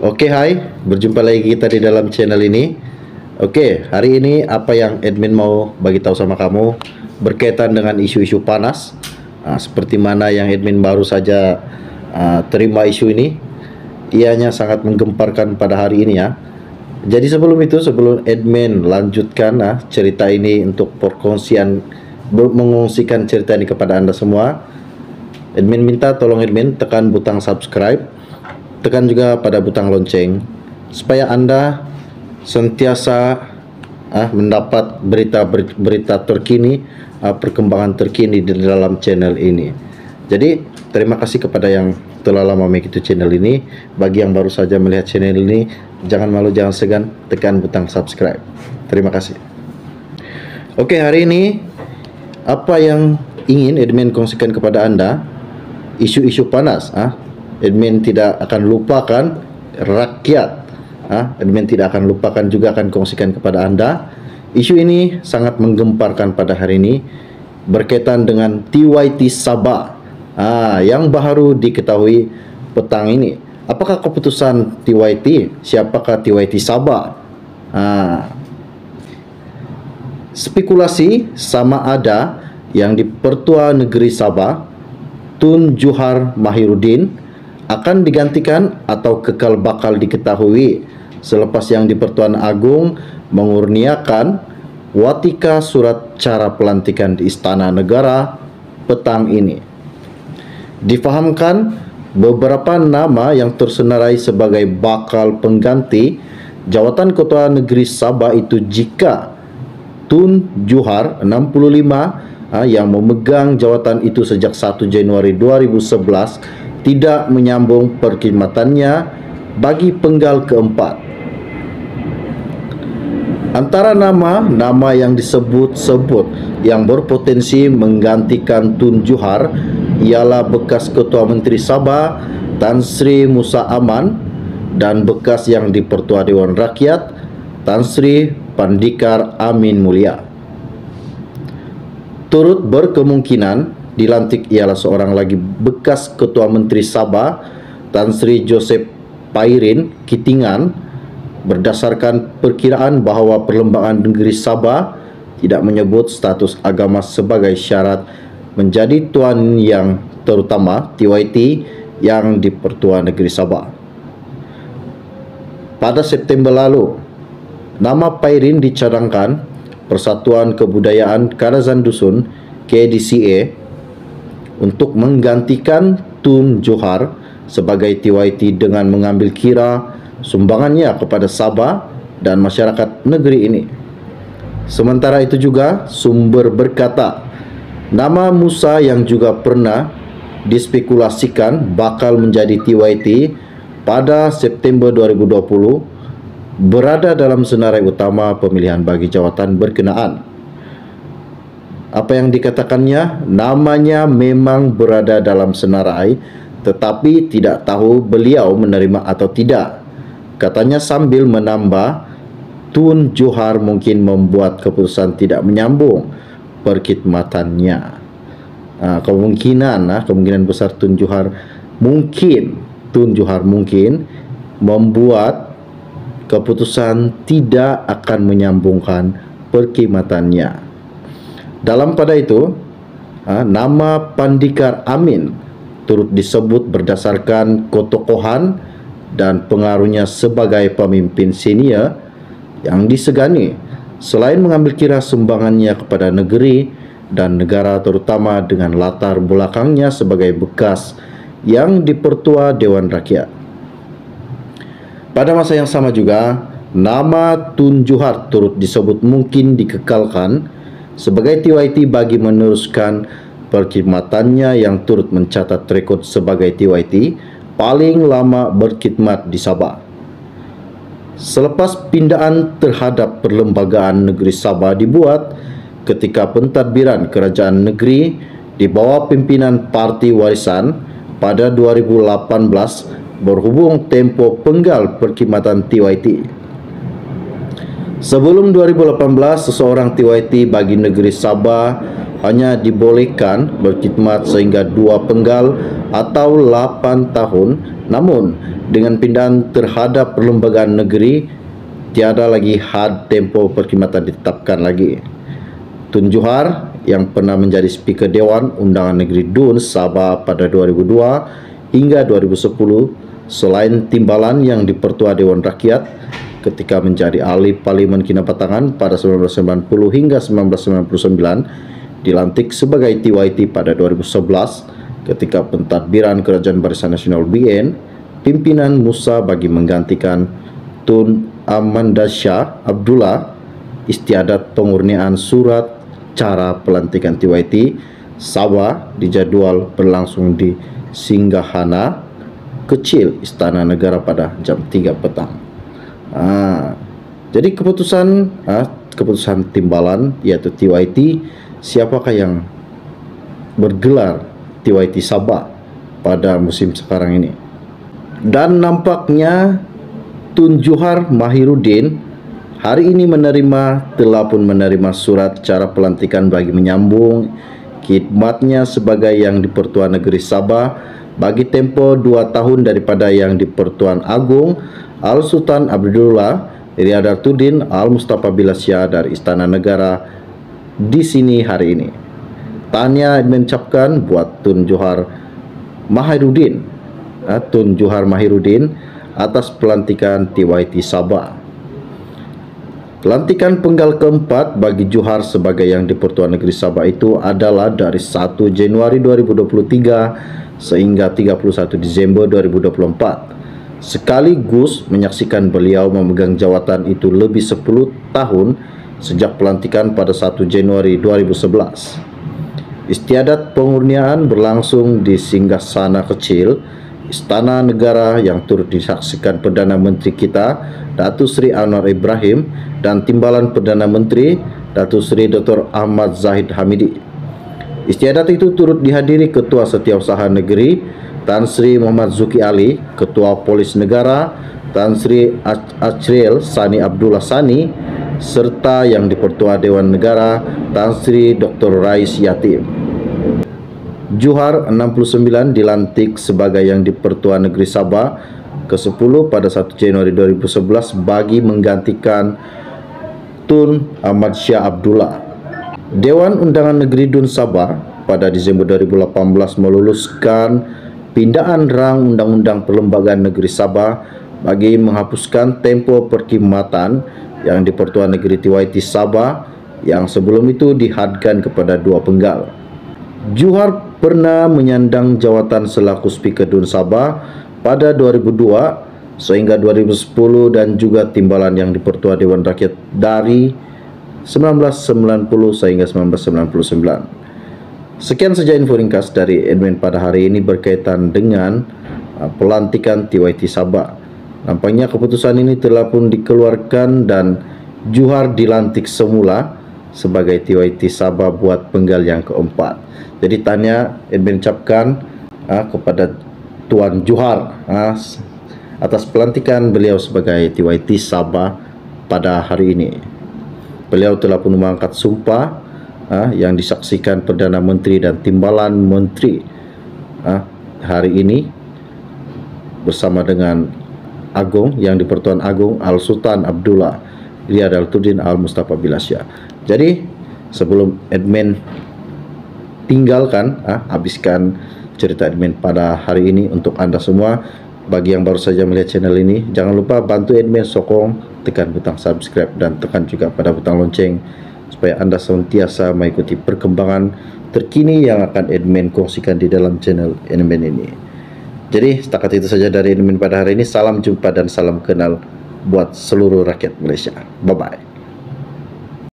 Oke, hai, berjumpa lagi kita di dalam channel ini. Oke, hari ini apa yang admin mau bagi tahu sama kamu berkaitan dengan isu-isu panas. Seperti mana yang admin baru saja terima isu ini, ianya sangat menggemparkan pada hari ini ya. Jadi sebelum admin lanjutkan cerita ini untuk mengungsikan cerita ini kepada Anda semua, admin minta tolong admin tekan butang subscribe, tekan juga pada butang lonceng supaya Anda sentiasa mendapat berita terkini, perkembangan terkini di dalam channel ini. Jadi terima kasih kepada yang telah lama mengikuti channel ini. Bagi yang baru saja melihat channel ini, jangan malu, jangan segan, tekan butang subscribe. Terima kasih. Oke, hari ini apa yang ingin admin kongsikan kepada Anda, isu-isu panas. Admin tidak akan lupakan rakyat. Admin tidak akan lupakan, juga akan kongsikan kepada Anda. Isu ini sangat menggemparkan pada hari ini berkaitan dengan TYT Sabah yang baru diketahui petang ini. Apakah keputusan TYT? Siapakah TYT Sabah? Spekulasi sama ada yang di Pertua Negeri Sabah, Tun Johar Mahiruddin, akan digantikan atau kekal bakal diketahui selepas yang di Pertuan Agung mengurniakan watika surat cara pelantikan di Istana Negara petang ini. Difahamkan beberapa nama yang tersenarai sebagai bakal pengganti jawatan Ketua Negeri Sabah itu jika Tun Johar 65 yang memegang jawatan itu sejak 1 Januari 2011 tidak menyambung perkhidmatannya bagi penggal keempat. Antara nama yang disebut-sebut yang berpotensi menggantikan Tun Johar ialah bekas Ketua Menteri Sabah Tan Sri Musa Aman dan bekas yang di Pertua Dewan Rakyat Tan Sri Pandikar Amin Mulia. Turut berkemungkinan dilantik ialah seorang lagi bekas Ketua Menteri Sabah Tan Sri Joseph Pairin Kitingan, berdasarkan perkiraan bahawa Perlembagaan Negeri Sabah tidak menyebut status agama sebagai syarat menjadi tuan yang terutama TYT yang di Pertua Negeri Sabah. Pada September lalu, nama Pairin dicadangkan Persatuan Kebudayaan Kadazan Dusun KDCA untuk menggantikan Tun Johar sebagai TYT dengan mengambil kira sumbangannya kepada Sabah dan masyarakat negeri ini. Sementara itu juga sumber berkata nama Musa yang juga pernah dispekulasikan bakal menjadi TYT pada September 2020 berada dalam senarai utama pemilihan bagi jawatan berkenaan. Apa yang dikatakannya, namanya memang berada dalam senarai tetapi tidak tahu beliau menerima atau tidak. Katanya sambil menambah, Tun Johar mungkin membuat keputusan tidak menyambung perkhidmatannya. Kemungkinan besar Tun Johar mungkin membuat keputusan tidak akan menyambungkan perkhidmatannya. Dalam pada itu, nama Pandikar Amin turut disebut berdasarkan ketokohan dan pengaruhnya sebagai pemimpin senior yang disegani selain mengambil kira sumbangannya kepada negeri dan negara, terutama dengan latar belakangnya sebagai bekas yang di Pertua Dewan Rakyat. Pada masa yang sama juga, nama Tun Johar turut disebut mungkin dikekalkan sebagai TYT bagi meneruskan perkhidmatannya yang turut mencatat rekod sebagai TYT paling lama berkhidmat di Sabah. Selepas pindaan terhadap Perlembagaan Negeri Sabah dibuat ketika pentadbiran kerajaan negeri di bawah pimpinan Parti Warisan pada 2018 berhubung tempoh penggal perkhidmatan TYT. Sebelum 2018, seseorang TYT bagi negeri Sabah hanya dibolehkan berkhidmat sehingga 2 penggal atau 8 tahun Namun, dengan pindahan terhadap perlembagaan negeri, tiada lagi had tempo perkhidmatan ditetapkan lagi. Tun Johar yang pernah menjadi Speaker Dewan Undangan Negeri DUN Sabah pada 2002 hingga 2010, selain timbalan yang dipertua Dewan Rakyat ketika menjadi ahli Parlimen Kinabatangan pada 1990 hingga 1999, dilantik sebagai TYT pada 2011 ketika pentadbiran Kerajaan Barisan Nasional BN, pimpinan Musa bagi menggantikan Tun Amanda Shah Abdullah. Istiadat pengurnian surat cara pelantikan TYT Sabah dijadwal berlangsung di Singgahana Kecil Istana Negara pada jam 3 petang. Jadi keputusan timbalan yaitu TYT, siapakah yang bergelar TYT Sabah pada musim sekarang ini. Dan nampaknya Tun Johar Mahiruddin hari ini telah pun menerima surat cara pelantikan bagi menyambung khidmatnya sebagai yang di-Pertuan Negeri Sabah bagi tempo 2 tahun daripada yang di-Pertuan Agong Al-Sultan Abdullah Riadartuddin Al-Mustafa Bilasya dari Istana Negara di sini hari ini. Tahniah mengucapkan buat Tun Johar Mahiruddin, atas pelantikan TYT Sabah. Pelantikan penggal keempat bagi Johar sebagai yang di-Pertuan Negeri Sabah itu adalah dari 1 Januari 2023 sehingga 31 Disember 2024. Sekaligus menyaksikan beliau memegang jawatan itu lebih 10 tahun sejak pelantikan pada 1 Januari 2011. Istiadat pengurnian berlangsung di Singgasana Kecil Istana Negara yang turut disaksikan Perdana Menteri kita Datuk Seri Anwar Ibrahim dan Timbalan Perdana Menteri Datuk Seri Dr. Ahmad Zahid Hamidi. Istiadat itu turut dihadiri Ketua Setiausaha Negeri Tan Sri Muhammad Zuki Ali, Ketua Polis Negara Tan Sri Achril Sani Abdullah Sani, serta yang di-Pertua Dewan Negara Tan Sri Dr. Rais Yatim. Johar 69 dilantik sebagai yang di-Pertua Negeri Sabah ke-10 pada 1 Januari 2011 bagi menggantikan Tun Ahmad Shah Abdullah. Dewan Undangan Negeri DUN Sabah pada Desember 2018 meluluskan pindaan rang Undang-Undang Perlembagaan Negeri Sabah bagi menghapuskan tempo perkhidmatan yang di-Pertua Negeri TYT Sabah yang sebelum itu dihadkan kepada 2 penggal. Johar pernah menyandang jawatan selaku Speaker DUN Sabah pada 2002 sehingga 2010 dan juga timbalan yang di-Pertua Dewan Rakyat dari 1990 sehingga 1999. Sekian saja info ringkas dari admin pada hari ini berkaitan dengan pelantikan TYT Sabah. Nampaknya keputusan ini telah pun dikeluarkan dan Johar dilantik semula sebagai TYT Sabah buat penggal yang keempat. Jadi tanya admin ucapkan kepada Tuan Johar atas pelantikan beliau sebagai TYT Sabah pada hari ini. Beliau telah pun mengangkat sumpah yang disaksikan Perdana Menteri dan Timbalan Menteri hari ini bersama dengan Agong yang di-Pertuan Agong Al-Sultan Abdullah Riadartuddin Al-Mustafa Bilasya. Jadi sebelum admin tinggalkan habiskan cerita admin pada hari ini untuk anda semua. Bagi yang baru saja melihat channel ini, jangan lupa bantu admin sokong, tekan butang subscribe dan tekan juga pada butang lonceng supaya anda senantiasa mengikuti perkembangan terkini yang akan admin kongsikan di dalam channel admin ini. Jadi setakat itu saja dari admin pada hari ini. Salam jumpa dan salam kenal buat seluruh rakyat Malaysia. Bye bye.